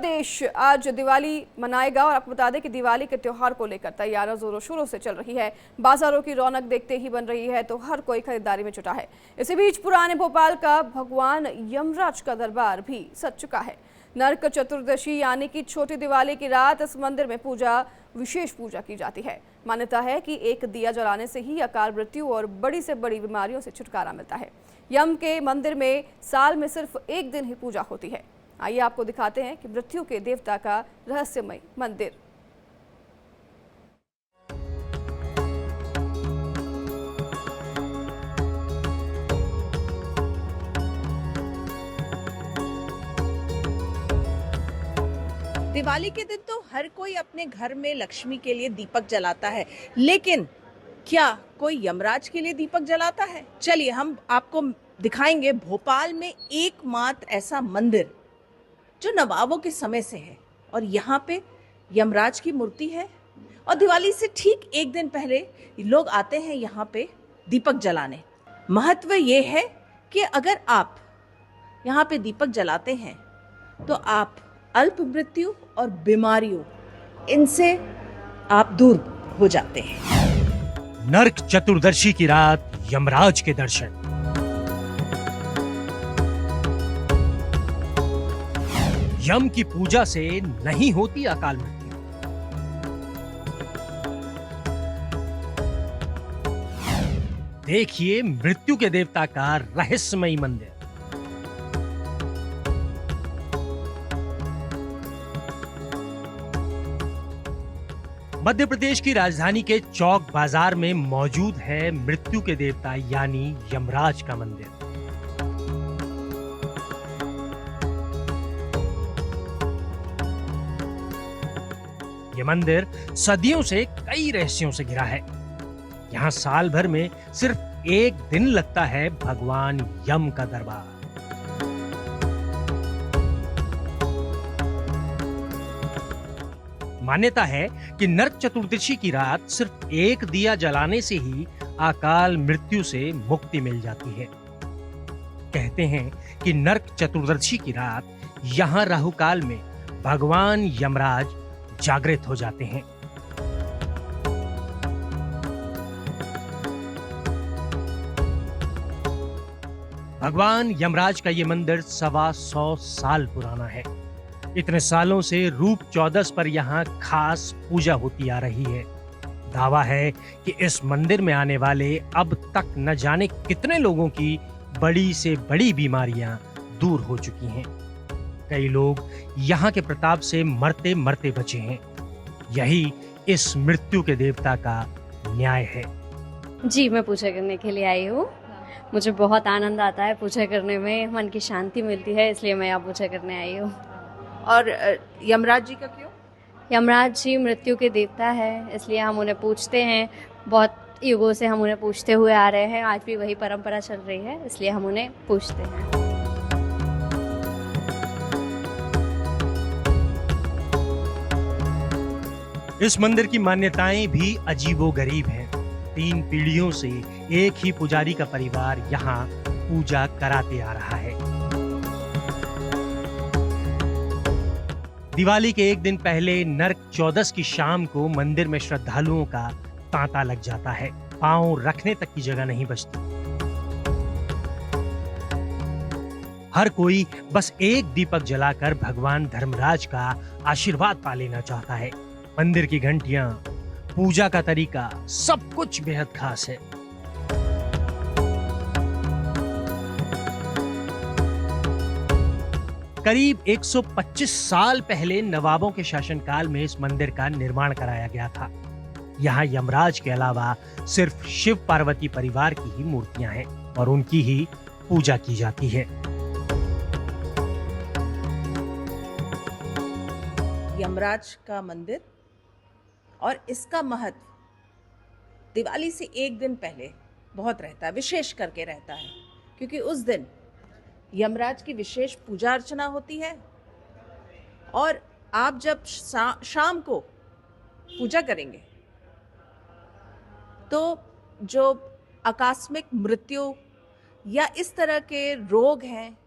देश आज दिवाली मनाएगा और आपको बता दें कि दिवाली के त्योहार को लेकर तैयारियां जोरों शोरों से चल रही है। बाजारों की रौनक देखते ही बन रही है तो हर कोई खरीदारी में जुटा है। इसी बीच पुराने भोपाल का भगवान यमराज का दरबार भी सज चुका है। नरक चतुर्दशी यानी कि छोटी दिवाली की रात इस मंदिर में विशेष पूजा की जाती है। मान्यता है कि एक दिया जलाने से ही अकाल मृत्यु और बड़ी से बड़ी बीमारियों से छुटकारा मिलता है। यम के मंदिर में साल में सिर्फ एक दिन ही पूजा होती है। आइए आपको दिखाते हैं कि मृत्यु के देवता का रहस्यमय मंदिर। दिवाली के दिन तो हर कोई अपने घर में लक्ष्मी के लिए दीपक जलाता है, लेकिन क्या कोई यमराज के लिए दीपक जलाता है? चलिए हम आपको दिखाएंगे भोपाल में एकमात्र ऐसा मंदिर जो नवाबों के समय से है और यहाँ पे यमराज की मूर्ति है और दिवाली से ठीक एक दिन पहले लोग आते हैं यहाँ पे दीपक जलाने। महत्व ये है कि अगर आप यहाँ पे दीपक जलाते हैं तो आप अल्प मृत्यु और बीमारियों इनसे आप दूर हो जाते हैं। नरक चतुर्दशी की रात यमराज के दर्शन। यम की पूजा से नहीं होती अकाल मृत्यु। देखिए मृत्यु के देवता का रहस्यमयी मंदिर। मध्य प्रदेश की राजधानी के चौक बाजार में मौजूद है मृत्यु के देवता यानी यमराज का मंदिर। यह मंदिर सदियों से कई रहस्यों से घिरा है। यहाँ साल भर में सिर्फ एक दिन लगता है भगवान यम का दरबार। मान्यता है कि नरक चतुर्दशी की रात सिर्फ एक दिया जलाने से ही अकाल मृत्यु से मुक्ति मिल जाती है। कहते हैं कि नरक चतुर्दशी की रात यहाँ राहुकाल में भगवान यमराज जागृत हो जाते हैं। भगवान यमराज का यह मंदिर 125 साल पुराना है। इतने सालों से रूप चौदस पर यहाँ खास पूजा होती आ रही है। दावा है कि इस मंदिर में आने वाले अब तक न जाने कितने लोगों की बड़ी से बड़ी बीमारियां दूर हो चुकी हैं। कई लोग यहाँ के प्रताप से मरते मरते बचे हैं। यही इस मृत्यु के देवता का न्याय है। जी, मैं पूजा करने के लिए आई हूँ। मुझे बहुत आनंद आता है पूजा करने में, मन की शांति मिलती है, इसलिए मैं यहाँ पूजा करने आई हूँ। और यमराज जी का क्यों? यमराज जी मृत्यु के देवता है, इसलिए हम उन्हें पूजते हैं। बहुत युगों से हम उन्हें पूजते हुए आ रहे हैं, आज भी वही परंपरा चल रही है, इसलिए हम उन्हें पूजते हैं। इस मंदिर की मान्यताएं भी अजीबोगरीब हैं। 3 पीढ़ियों से एक ही पुजारी का परिवार यहाँ पूजा कराते आ रहा है। दिवाली के एक दिन पहले नरक चौदस की शाम को मंदिर में श्रद्धालुओं का तांता लग जाता है। पांव रखने तक की जगह नहीं बचती। हर कोई बस एक दीपक जलाकर भगवान धर्मराज का आशीर्वाद पा लेना चाहता है। मंदिर की घंटियां, पूजा का तरीका, सब कुछ बेहद खास है। करीब 125 साल पहले नवाबों के शासनकाल में इस मंदिर का निर्माण कराया गया था। यहाँ यमराज के अलावा सिर्फ शिव पार्वती परिवार की ही मूर्तियां हैं और उनकी ही पूजा की जाती है। यमराज का मंदिर और इसका महत्व दिवाली से एक दिन पहले बहुत रहता है, विशेष करके रहता है, क्योंकि उस दिन यमराज की विशेष पूजा अर्चना होती है। और आप जब शाम को पूजा करेंगे तो जो आकस्मिक मृत्यु या इस तरह के रोग हैं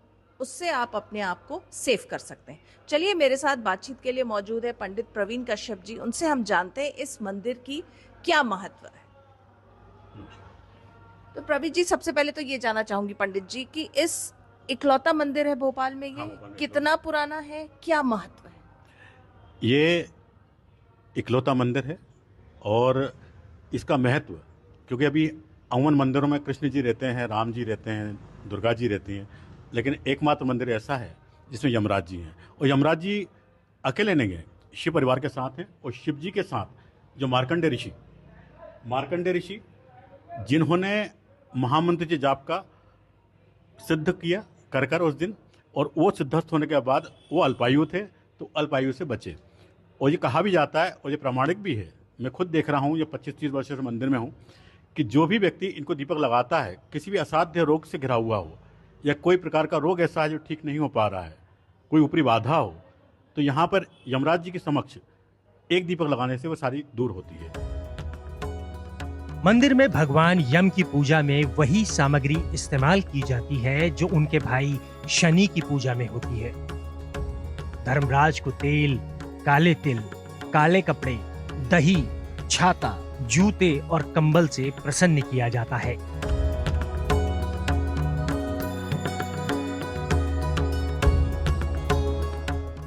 उससे आप अपने आप को सेफ कर सकते हैं। चलिए, मेरे साथ बातचीत के लिए मौजूद है पंडित प्रवीण कश्यप जी। उनसे हम जानते हैं इस मंदिर की क्या महत्व है। तो प्रवीण जी, सबसे पहले तो ये जानना चाहूंगी पंडित जी कि इस इकलौता मंदिर है भोपाल में, ये कितना पुराना है, क्या महत्व है? ये इकलौता मंदिर है और इसका महत्व, क्योंकि अभी अमूमन मंदिरों में कृष्ण जी रहते हैं, राम जी रहते हैं, दुर्गा जी रहती हैं, लेकिन एकमात्र मंदिर ऐसा है जिसमें यमराज जी हैं। और यमराज जी अकेले नहीं हैं, शिव परिवार के साथ हैं। और शिव जी के साथ जो मार्कंडेय ऋषि जिन्होंने महामंत्र जी जाप का सिद्ध किया कर उस दिन, और वो सिद्धस्थ होने के बाद वो अल्पायु थे, तो अल्पायु से बचे। और ये कहा भी जाता है और ये प्रमाणिक भी है, मैं खुद देख रहा हूँ, ये 25-30 वर्ष से मंदिर में हूँ, कि जो भी व्यक्ति इनको दीपक लगाता है, किसी भी असाध्य रोग से घिरा हुआ हो या कोई प्रकार का रोग ऐसा है जो ठीक नहीं हो पा रहा है, कोई ऊपरी बाधा हो, तो यहाँ पर यमराज जी के समक्ष एक दीपक लगाने से वो सारी दूर होती है। मंदिर में भगवान यम की पूजा में वही सामग्री इस्तेमाल की जाती है जो उनके भाई शनि की पूजा में होती है। धर्मराज को तेल, काले तिल, काले कपड़े, दही, छाता, जूते और कंबल से प्रसन्न किया जाता है।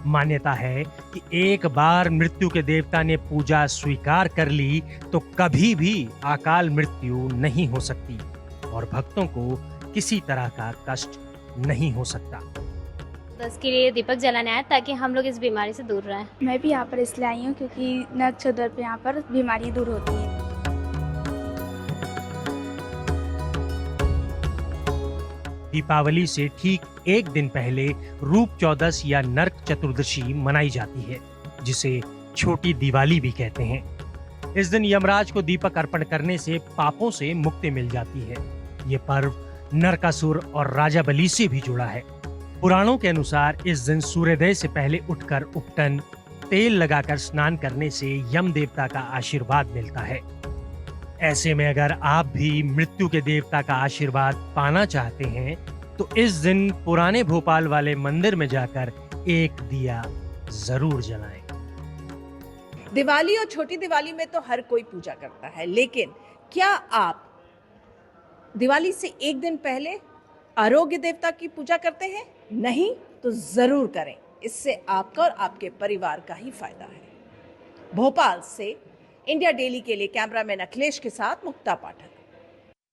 मान्यता है कि एक बार मृत्यु के देवता ने पूजा स्वीकार कर ली तो कभी भी अकाल मृत्यु नहीं हो सकती और भक्तों को किसी तरह का कष्ट नहीं हो सकता। तो इसके लिए दीपक जलाने आए ताकि हम लोग इस बीमारी से दूर रहें। मैं भी यहाँ पर इसलिए आई हूँ क्योंकि नरक चतुर्दशी पे यहाँ पर बीमारियाँ दूर होती हैं। दीपावली से ठीक एक दिन पहले रूप चौदस या नरक चतुर्दशी मनाई जाती है, जिसे छोटी दिवाली भी कहते हैं। इस दिन यमराज को दीपक अर्पण करने से पापों से मुक्ति मिल जाती है। ये पर्व नरकासुर और राजा बलि से भी जुड़ा है। पुराणों के अनुसार इस दिन सूर्योदय से पहले उठकर उपटन, तेल लगाकर स्नान करने से यम देवता का आशीर्वाद मिलता है। ऐसे में अगर आप भी मृत्यु के देवता का आशीर्वाद पाना चाहते हैं तो इस दिन पुराने भोपाल वाले मंदिर में जाकर एक दिया जरूर जलाएं। दिवाली और छोटी दिवाली में तो हर कोई पूजा करता है, लेकिन क्या आप दिवाली से एक दिन पहले आरोग्य देवता की पूजा करते हैं? नहीं तो जरूर करें, इससे आपका और आपके परिवार का ही फायदा है। भोपाल से इंडिया डेली के लिए कैमरामैन अखिलेश के साथ मुक्ता पाठक।